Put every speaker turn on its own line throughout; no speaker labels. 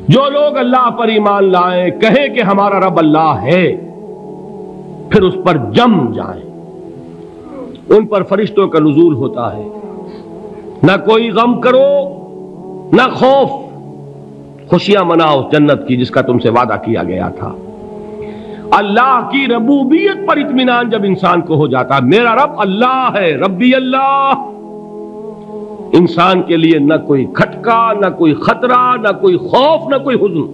جو لوگ اللہ پر ایمان لائیں، کہیں کہ ہمارا رب اللہ ہے، پھر اس پر جم جائیں، ان پر فرشتوں کا نزول ہوتا ہے۔ نہ کوئی غم کرو نہ خوف، خوشیاں مناؤ جنت کی جس کا تم سے وعدہ کیا گیا تھا۔ اللہ کی ربوبیت پر اطمینان جب انسان کو ہو جاتا، میرا رب اللہ ہے، ربی اللہ، انسان کے لیے نہ کوئی کھٹکا، نہ کوئی خطرہ، نہ کوئی خوف، نہ کوئی حزن۔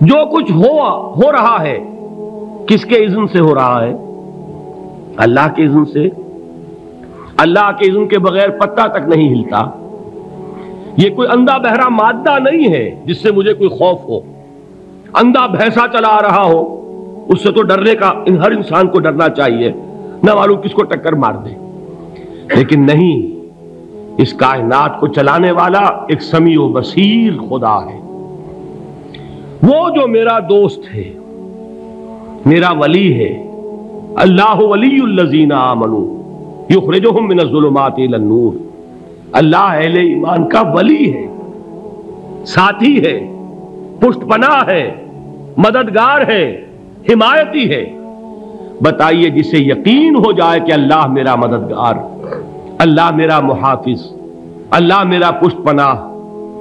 جو کچھ ہو رہا ہے کس کے اذن سے ہو رہا ہے؟ اللہ کے اذن سے۔ اللہ کے اذن کے بغیر پتہ تک نہیں ہلتا۔ یہ کوئی اندھا بہرا مادہ نہیں ہے جس سے مجھے کوئی خوف ہو۔ اندھا بھینسا چلا آ رہا ہو اس سے تو ڈرنے کا ہر انسان کو ڈرنا چاہیے، نہ معلوم کس کو ٹکر مار دے۔ لیکن نہیں، اس کائنات کو چلانے والا ایک سمیع و بصیر خدا ہے، وہ جو میرا دوست ہے، میرا ولی ہے۔ اللہ ولی الذین آمنوا یخرجہم من الظلمات الی النور۔ اللہ اہل ایمان کا ولی ہے، ساتھی ہے، پشت پناہ ہے، مددگار ہے، حمایتی ہے۔ بتائیے جسے یقین ہو جائے کہ اللہ میرا مددگار، اللہ میرا محافظ، اللہ میرا پشت پناہ،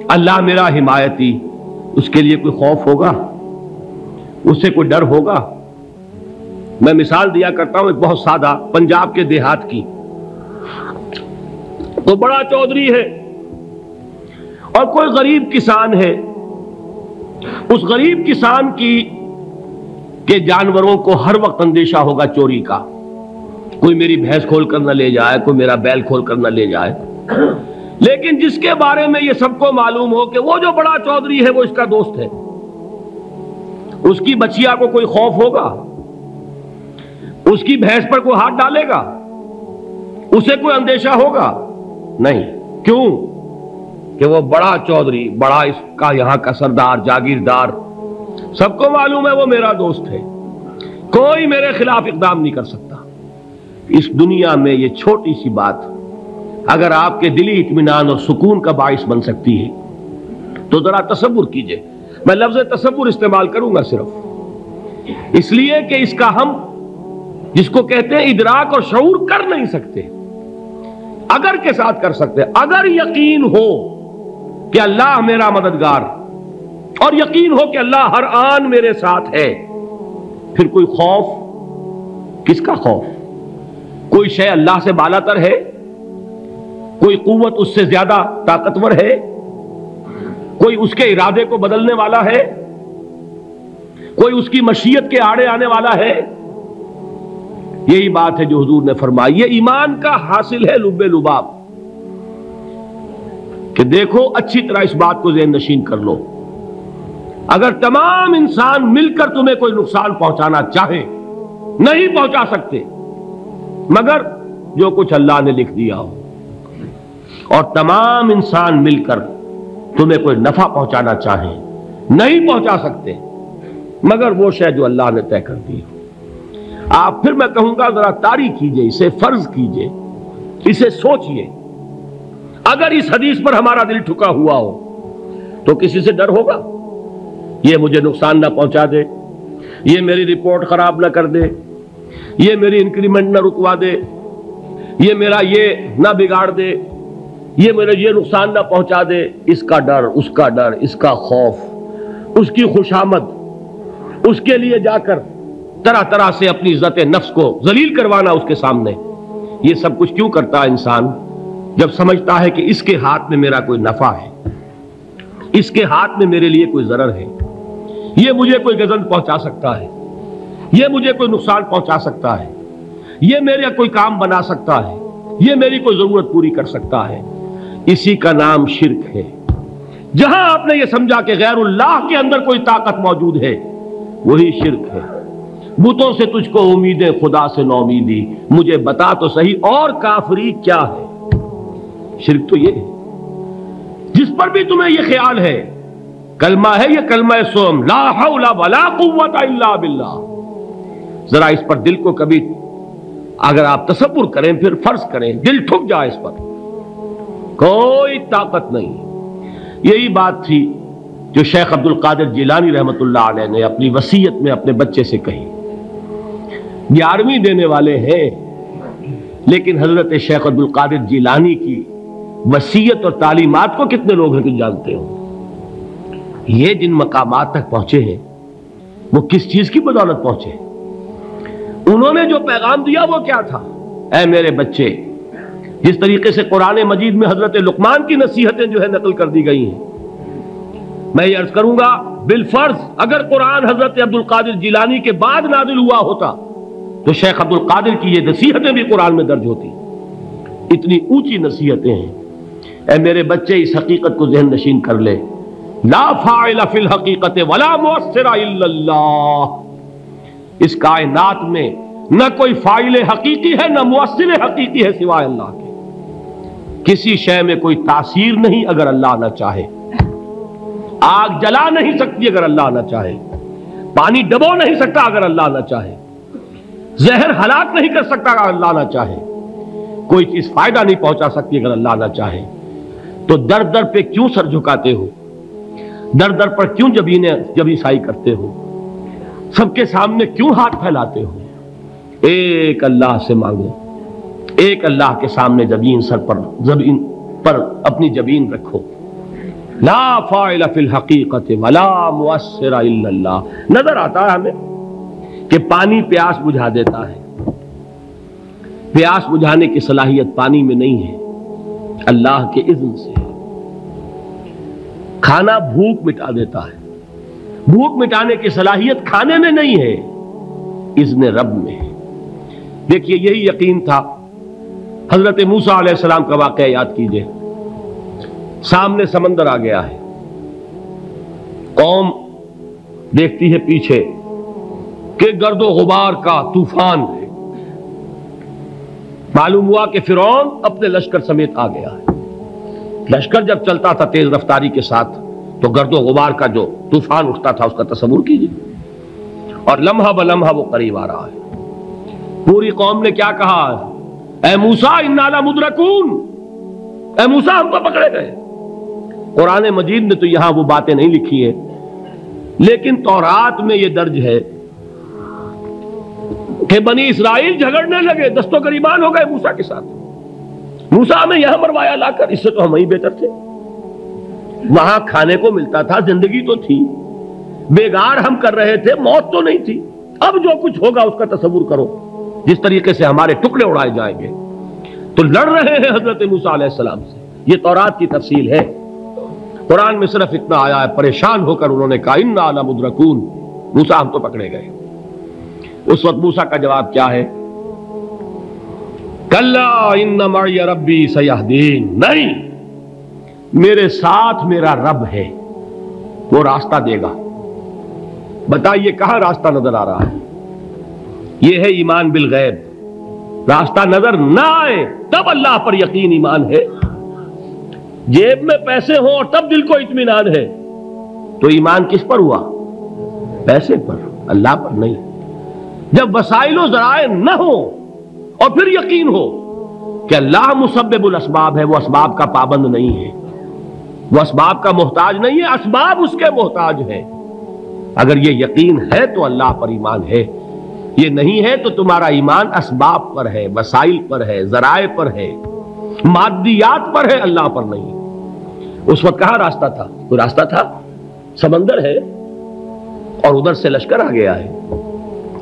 اللہ میرا حمایتی، اس کے لیے کوئی خوف ہوگا؟ اس سے کوئی ڈر ہوگا؟ میں مثال دیا کرتا ہوں ایک بہت سادہ، پنجاب کے دیہات کی۔ تو بڑا چودھری ہے اور کوئی غریب کسان ہے۔ اس غریب کسان کے جانوروں کو ہر وقت اندیشہ ہوگا چوری کا، کوئی میری بھینس کھول کر نہ لے جائے، کوئی میرا بیل کھول کر نہ لے جائے۔ لیکن جس کے بارے میں یہ سب کو معلوم ہو کہ وہ جو بڑا چودھری ہے وہ اس کا دوست ہے، اس کی بچیا کو کوئی خوف ہوگا؟ اس کی بھینس پر کوئی ہاتھ ڈالے گا؟ اسے کوئی اندیشہ ہوگا؟ نہیں۔ کیوں؟ کہ وہ بڑا چودھری، بڑا اس کا یہاں کا سردار، جاگیردار، سب کو معلوم ہے وہ میرا دوست ہے، کوئی میرے خلاف اقدام نہیں کر سکتا۔ اس دنیا میں یہ چھوٹی سی بات اگر آپ کے دلی اطمینان اور سکون کا باعث بن سکتی ہے تو ذرا تصور کیجئے۔ میں لفظ تصور استعمال کروں گا صرف اس لیے کہ اس کا ہم جس کو کہتے ہیں ادراک اور شعور کر نہیں سکتے، اگر کے ساتھ کر سکتے۔ اگر یقین ہو کہ اللہ میرا مددگار اور یقین ہو کہ اللہ ہر آن میرے ساتھ ہے، پھر کوئی خوف؟ کس کا خوف؟ کوئی شے اللہ سے بالا تر ہے؟ کوئی قوت اس سے زیادہ طاقتور ہے؟ کوئی اس کے ارادے کو بدلنے والا ہے؟ کوئی اس کی مشیت کے آڑے آنے والا ہے؟ یہی بات ہے جو حضور نے فرمائی، یہ ایمان کا حاصل ہے لب لباب، کہ دیکھو اچھی طرح اس بات کو ذہن نشین کر لو، اگر تمام انسان مل کر تمہیں کوئی نقصان پہنچانا چاہے نہیں پہنچا سکتے مگر جو کچھ اللہ نے لکھ دیا ہو، اور تمام انسان مل کر تمہیں کوئی نفع پہنچانا چاہیں نہیں پہنچا سکتے مگر وہ شے جو اللہ نے طے کر دی ہو۔ آپ پھر میں کہوں گا ذرا طاری کیجئے، اسے فرض کیجئے، اسے سوچئے، اگر اس حدیث پر ہمارا دل ٹھکا ہوا ہو تو کسی سے ڈر ہوگا؟ یہ مجھے نقصان نہ پہنچا دے، یہ میری رپورٹ خراب نہ کر دے، یہ میری انکریمنٹ نہ رکوا دے، یہ میرا یہ نہ بگاڑ دے، یہ میرے یہ نقصان نہ پہنچا دے۔ اس کا ڈر، اس کا ڈر، اس کا خوف، اس کی خوشامد، اس کے لیے جا کر طرح طرح سے اپنی عزت نفس کو ذلیل کروانا اس کے سامنے، یہ سب کچھ کیوں کرتا ہے انسان؟ جب سمجھتا ہے کہ اس کے ہاتھ میں میرا کوئی نفع ہے، اس کے ہاتھ میں میرے لیے کوئی ضرر ہے، یہ مجھے کوئی گزن پہنچا سکتا ہے، یہ مجھے کوئی نقصان پہنچا سکتا ہے، یہ میرا کوئی کام بنا سکتا ہے، یہ میری کوئی ضرورت پوری کر سکتا ہے، اسی کا نام شرک ہے۔ جہاں آپ نے یہ سمجھا کہ غیر اللہ کے اندر کوئی طاقت موجود ہے وہی شرک ہے۔ بتوں سے تجھ کو امیدیں، خدا سے نو امیدی، مجھے بتا تو صحیح اور کافری کیا ہے؟ شرک تو یہ ہے۔ جس پر بھی تمہیں یہ خیال ہے، کلمہ ہے یہ کلمہ سوم، لا حول ولا قوت الا باللہ، ذرا اس پر دل کو کبھی اگر آپ تصور کریں، پھر فرض کریں، دل ٹھک جائے، اس پر کوئی طاقت نہیں۔ یہی بات تھی جو شیخ عبد القادر جیلانی رحمۃ اللہ علیہ نے اپنی وصیت میں اپنے بچے سے کہی. 11ویں دینے والے ہیں، لیکن حضرت شیخ عبد القادر جیلانی کی وصیت اور تعلیمات کو کتنے لوگ ہیں کہ جانتے ہو؟ یہ جن مقامات تک پہنچے ہیں وہ کس چیز کی بدولت پہنچے؟ انہوں نے جو پیغام دیا وہ کیا تھا؟ اے میرے بچے، جس طریقے سے قرآن مجید میں حضرت لقمان کی نصیحتیں جو ہے نقل کر دی گئی ہیں، میں یہ عرض کروں گا بالفرض اگر قرآن حضرت عبد القادر جیلانی کے بعد نازل ہوا ہوتا تو شیخ عبد القادر کی یہ نصیحتیں بھی قرآن میں درج ہوتی. اتنی اونچی نصیحتیں ہیں. اے میرے بچے، اس حقیقت کو ذہن نشین کر لے، لا فاعل فی الحقیقت ولا مؤثر الا اللہ. اس کائنات میں نہ کوئی فاعل حقیقی ہے نہ مؤثر حقیقی ہے سوائے اللہ کے. کسی شے میں کوئی تاثیر نہیں اگر اللہ نہ چاہے. آگ جلا نہیں سکتی اگر اللہ نہ چاہے. پانی ڈبو نہیں سکتا اگر اللہ نہ چاہے. زہر ہلاک نہیں کر سکتا اگر اللہ نہ چاہے. کوئی چیز فائدہ نہیں پہنچا سکتی اگر اللہ نہ چاہے. تو در در پہ کیوں سر جھکاتے ہو؟ در در پر کیوں جبیں سائی کرتے ہو؟ سب کے سامنے کیوں ہاتھ پھیلاتے ہو؟ ایک اللہ سے مانگو. ایک اللہ کے سامنے زمین پر اپنی جبین رکھو. لا فاعل فی الحقیقت ولا مؤثر الا اللہ. نظر آتا ہے ہمیں کہ پانی پیاس بجھا دیتا ہے. پیاس بجھانے کی صلاحیت پانی میں نہیں ہے، اللہ کے اذن سے. کھانا بھوک مٹا دیتا ہے. بھوک مٹانے کی صلاحیت کھانے میں نہیں ہے، اذن رب میں ہے. دیکھیے یہی یقین تھا. حضرت موسیٰ علیہ السلام کا واقعہ یاد کیجئے. سامنے سمندر آ گیا ہے. قوم دیکھتی ہے پیچھے کہ گرد و غبار کا طوفان ہے. معلوم ہوا کہ فرعون اپنے لشکر سمیت آ گیا ہے. لشکر جب چلتا تھا تیز رفتاری کے ساتھ تو گرد و غبار کا جو طوفان اٹھتا تھا اس کا تصور کیجیے. اور لمحہ بلمحہ وہ قریب آ رہا ہے. پوری قوم نے کیا کہا؟ اے موسیٰ انا لمدرکون. اے موسیٰ ہم تو پکڑے گئے. قرآن مجید نے تو یہاں وہ باتیں نہیں لکھی ہیں، لیکن تورات میں یہ درج ہے کہ بنی اسرائیل جھگڑنے لگے، دست و گریبان ہو گئے موسیٰ کے ساتھ. موسیٰ ہمیں یہاں مروایا لا کر، اس سے تو ہم ہی بہتر تھے. وہاں کھانے کو ملتا تھا، زندگی تو تھی، بیگار ہم کر رہے تھے، موت تو نہیں تھی. اب جو کچھ ہوگا اس کا تصور کرو، جس طریقے سے ہمارے ٹکڑے اڑائے جائیں گے. تو لڑ رہے ہیں حضرت موسیٰ علیہ السلام سے. یہ تورات کی تفصیل ہے. قرآن میں صرف اتنا آیا ہے، پریشان ہو کر انہوں نے کہا انا لمدرکون. موسیٰ ہم تو پکڑے گئے. اس وقت موسیٰ کا جواب کیا ہے؟ کلا ان معی ربی سیہدین. نہیں، میرے ساتھ میرا رب ہے، وہ راستہ دے گا. بتائیے کہاں راستہ نظر آ رہا ہے؟ یہ ہے ایمان بالغیب. راستہ نظر نہ آئے تب اللہ پر یقین ایمان ہے. جیب میں پیسے ہوں اور تب دل کو اطمینان ہے تو ایمان کس پر ہوا؟ پیسے پر، اللہ پر نہیں. جب وسائل و ذرائع نہ ہو اور پھر یقین ہو کہ اللہ مسبب الاسباب ہے، وہ اسباب کا پابند نہیں ہے، وہ اسباب کا محتاج نہیں ہے، اسباب اس کے محتاج ہے. اگر یہ یقین ہے تو اللہ پر ایمان ہے. یہ نہیں ہے تو تمہارا ایمان اسباب پر ہے، وسائل پر ہے، ذرائع پر ہے، مادیات پر ہے، اللہ پر نہیں. اس وقت کہاں راستہ تھا؟ کوئی راستہ تھا؟ سمندر ہے اور ادھر سے لشکر آ گیا ہے.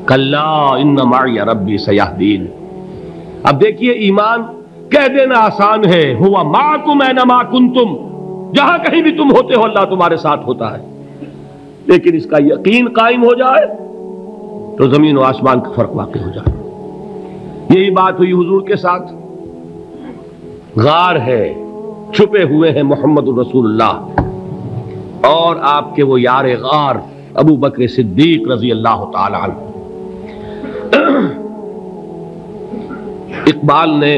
کلا ان معی ربی سیہدین. اب دیکھیے ایمان کہہ دینا آسان ہے، ہوا معکم اینما کنتم. جہاں کہیں بھی تم ہوتے ہو اللہ تمہارے ساتھ ہوتا ہے. لیکن اس کا یقین قائم ہو جائے تو زمین و آسمان کا فرق واقع ہو جائے. یہی بات ہوئی حضور کے ساتھ. غار ہے، چھپے ہوئے ہیں محمد الرسول اللہ اور آپ کے وہ یار غار ابو بکر صدیق رضی اللہ تعالی عنہ. اقبال نے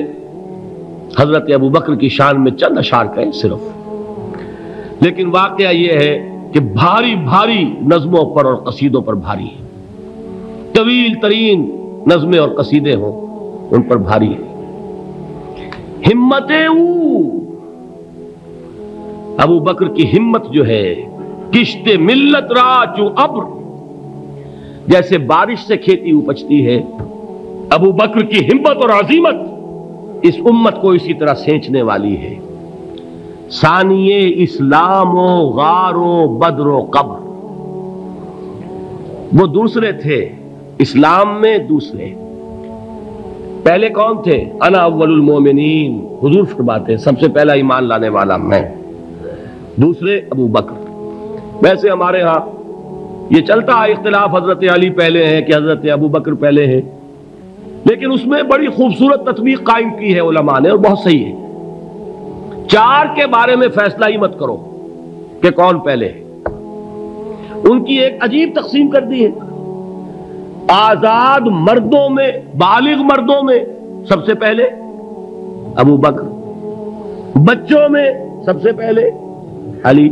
حضرت ابو بکر کی شان میں چند اشعار کہے صرف، لیکن واقعہ یہ ہے کہ بھاری بھاری نظموں پر اور قصیدوں پر بھاری ہے. طویل ترین نظمیں اور قصیدے ہوں ان پر بھاری ہے. ہمت ابو بکر کی ہمت جو ہے کشت ملت را چو ابر، جیسے بارش سے کھیتی اپجتی ہے، ابو بکر کی ہمت اور عزیمت اس امت کو اسی طرح سینچنے والی ہے۔ ثانیے اسلام و غار و بدر و قبر، وہ دوسرے تھے اسلام میں، دوسرے پہلے کون تھے؟ انا اول المومنین، حضور فرماتے ہیں سب سے پہلا ایمان لانے والا میں، دوسرے ابو بکر۔ ویسے ہمارے ہاں یہ چلتا ہے اختلاف، حضرت علی پہلے ہیں کہ حضرت ابو بکر پہلے ہیں، لیکن اس میں بڑی خوبصورت تطبیق قائم کی ہے علماء نے، اور بہت صحیح ہے۔ چار کے بارے میں فیصلہ ہی مت کرو کہ کون پہلے ہے، ان کی ایک عجیب تقسیم کر دی ہے۔ آزاد مردوں میں، بالغ مردوں میں سب سے پہلے ابو بکر، بچوں میں سب سے پہلے علی،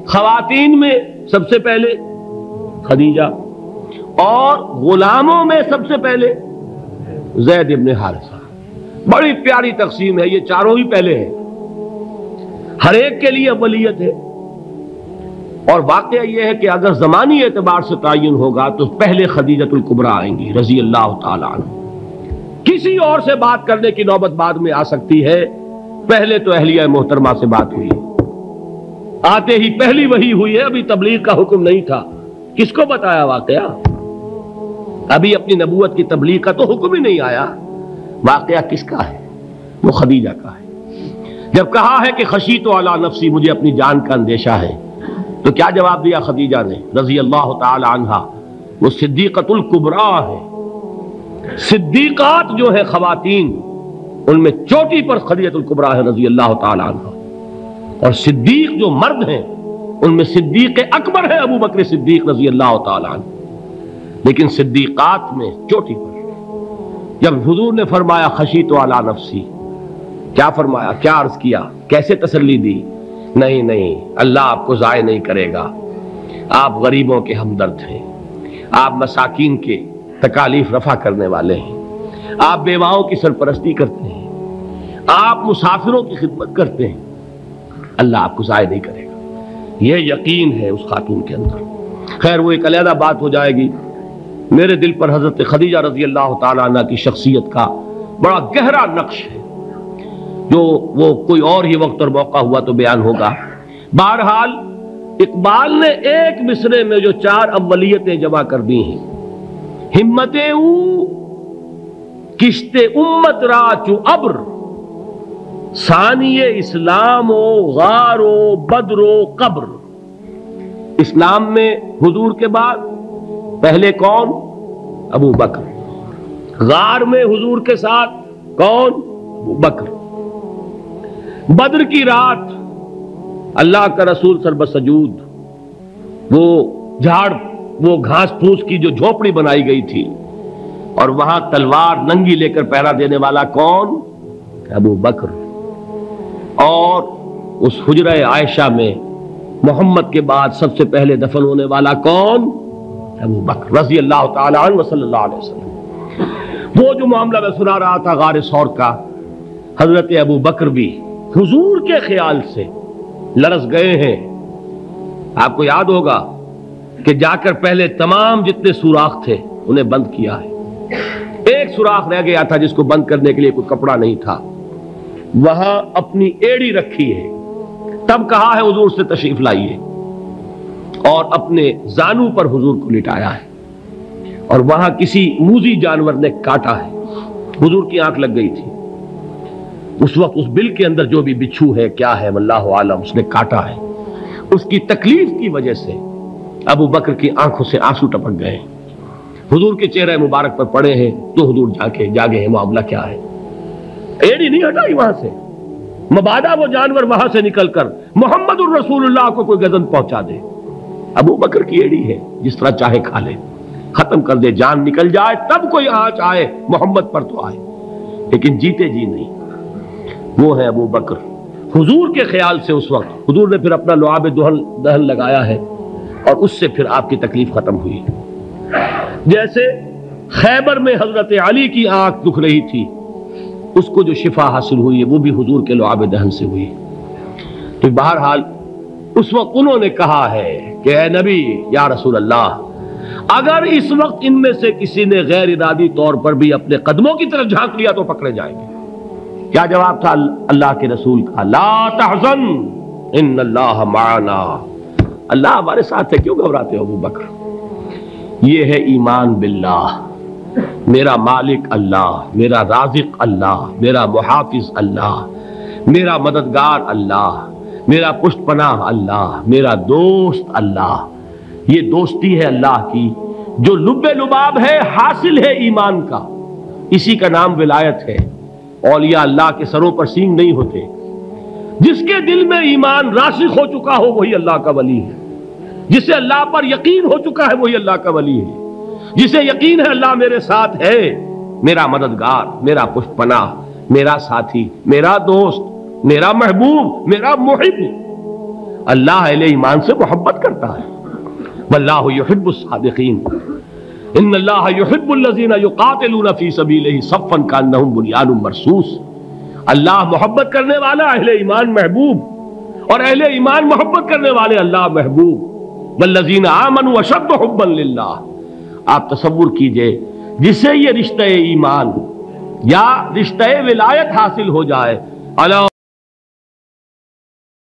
خواتین میں سب سے پہلے خدیجہ، اور غلاموں میں سب سے پہلے زید ابن حارثہ۔ بڑی پیاری تقسیم ہے، یہ چاروں ہی پہلے ہیں، ہر ایک کے لیے اولیت ہے۔ اور واقعہ یہ ہے کہ اگر زمانی اعتبار سے تعین ہوگا تو پہلے خدیجۃ الکبریٰ آئیں گی رضی اللہ تعالی عنہ، کسی اور سے بات کرنے کی نوبت بعد میں آ سکتی ہے، پہلے تو اہلیہ محترمہ سے بات ہوئی، آتے ہی پہلی وحی ہوئی ہے، ابھی تبلیغ کا حکم نہیں تھا، کس کو بتایا واقعہ؟ ابھی اپنی نبوت کی تبلیغ کا تو حکم ہی نہیں آیا، واقعہ کس کا ہے؟ وہ خدیجہ کا ہے۔ جب کہا ہے کہ خشیت علی نفسی، مجھے اپنی جان کا اندیشہ ہے، تو کیا جواب دیا خدیجہ نے رضی اللہ تعالی عنہا؟ وہ صدیقۃ الکبریٰ ہے، صدیقات جو ہے خواتین ان میں چوٹی پر خدیجۃ الکبریٰ ہے رضی اللہ تعالی عنہا، اور صدیق جو مرد ہیں ان میں صدیق اکبر ہے ابو بکر صدیق رضی اللہ تعالی عنہ، لیکن صدیقات میں چوٹی پر۔ جب حضور نے فرمایا خشیت علی نفسی، کیا فرمایا، کیا عرض کیا، کیسے تسلی دی؟ نہیں نہیں، اللہ آپ کو ضائع نہیں کرے گا، آپ غریبوں کے ہمدرد ہیں، آپ مساکین کے تکالیف رفع کرنے والے ہیں، آپ بیواؤں کی سرپرستی کرتے ہیں، آپ مسافروں کی خدمت کرتے ہیں، اللہ آپ کو ضائع نہیں کرے گا، یہ یقین ہے اس خاتون کے اندر۔ خیر وہ ایک علیحدہ بات ہو جائے گی۔ میرے دل پر حضرت خدیجہ رضی اللہ تعالی عنہ کی شخصیت کا بڑا گہرا نقش ہے، جو وہ کوئی اور ہی وقت اور موقع ہوا تو بیان ہوگا۔ بہرحال اقبال نے ایک مصرے میں جو چار اولیتیں جمع کر دی ہیں، ہمتیں او کشت امت را چو ابر، ثانی اسلام و غار و بدر و قبر۔ اسلام میں حضور کے بعد پہلے کون؟ ابو بکر۔ غار میں حضور کے ساتھ کون؟ ابو بکر۔ بدر کی رات اللہ کا رسول سربسجود، وہ جھاڑ، وہ گھاس پھوس کی جو جھوپڑی بنائی گئی تھی، اور وہاں تلوار ننگی لے کر پہرا دینے والا کون؟ ابو بکر۔ اور اس حجرہ عائشہ میں محمد کے بعد سب سے پہلے دفن ہونے والا کون؟ ابو بکر رضی اللہ تعالی عنہ وصلی اللہ علیہ وسلم۔ وہ جو معاملہ میں سنا رہا تھا غار ثور کا، حضرت ابو بکر بھی حضور کے خیال سے لرز گئے ہیں۔ آپ کو یاد ہوگا کہ جا کر پہلے تمام جتنے سوراخ تھے انہیں بند کیا ہے، ایک سوراخ رہ گیا تھا جس کو بند کرنے کے لیے کوئی کپڑا نہیں تھا، وہاں اپنی ایڑی رکھی ہے، تب کہا ہے حضور سے تشریف لائیے، اور اپنے زانو پر حضور کو لٹایا ہے، اور وہاں کسی موذی جانور نے کاٹا ہے، حضور کی آنکھ لگ گئی تھی، اس وقت اس بل کے اندر جو بھی بچھو ہے کیا ہے واللہ عالم، اس نے کاٹا ہے، اس کی تکلیف کی وجہ سے ابو بکر کی آنکھوں سے آنسو ٹپک گئے، حضور کے چہرے مبارک پر پڑے ہیں، تو حضور جاگے ہیں، معاملہ کیا ہے؟ ایڑی نہیں ہٹائی وہاں سے، مبادا وہ جانور وہاں سے نکل کر محمد الرسول اللہ کو کوئی گزن پہنچا دے، ابو بکر کی ایڑی ہے، جس طرح چاہے کھا لے، ختم کر دے، جان نکل جائے تب کوئی آنچ آئے، محمد پر تو آئے، لیکن جیتے جی نہیں۔ وہ ہے ابو بکر۔ حضور کے خیال سے اس وقت حضور نے پھر اپنا لعاب دہن لگایا ہے، اور اس سے پھر آپ کی تکلیف ختم ہوئی۔ جیسے خیبر میں حضرت علی کی آنکھ دکھ رہی تھی، اس کو جو شفا حاصل ہوئی ہے وہ بھی حضور کے لعاب دہن سے ہوئی۔ تو بہرحال اس وقت انہوں نے کہا ہے کہ اے نبی یا رسول اللہ، اگر اس وقت ان میں سے کسی نے غیر ارادی طور پر بھی اپنے قدموں کی طرف جھانک لیا تو پکڑے جائیں گے۔ کیا جواب تھا اللہ کے رسول کا؟ لا تحزن ان اللہ معنا، اللہ ہمارے ساتھ ہے، کیوں گھبراتے ہو ابو بکر؟ یہ ہے ایمان باللہ، میرا مالک اللہ، میرا رازق اللہ، میرا محافظ اللہ، میرا مددگار اللہ، میرا پشت پناہ اللہ، میرا دوست اللہ۔ یہ دوستی ہے اللہ کی جو لب لباب ہے، حاصل ہے ایمان کا، اسی کا نام ولایت ہے۔ اولیاء اللہ کے سروں پر سینگ نہیں ہوتے، جس کے دل میں ایمان راسخ ہو چکا ہو وہی اللہ کا ولی ہے، جسے اللہ پر یقین ہو چکا ہے وہی اللہ کا ولی ہے، جسے یقین ہے اللہ میرے ساتھ ہے، میرا مددگار، میرا پشت پناہ، میرا ساتھی، میرا دوست، میرا محبوب، میرا محب۔ اللہ اہل ایمان سے محبت کرتا ہے۔ واللہ یحب الصادقین، ان اللہ یحب الذین یقاتلون فی سبیلہ صفا کانہم بنیان مرصوص۔ اللہ محبت کرنے والا، اہل ایمان محبوب، اور اہل ایمان محبت کرنے والے اللہ محبوب۔ والذین آمنوا اشد حبا للہ۔ آپ تصور کیجئے جسے یہ رشتہ ایمان یا رشتہ ولایت حاصل ہو جائے،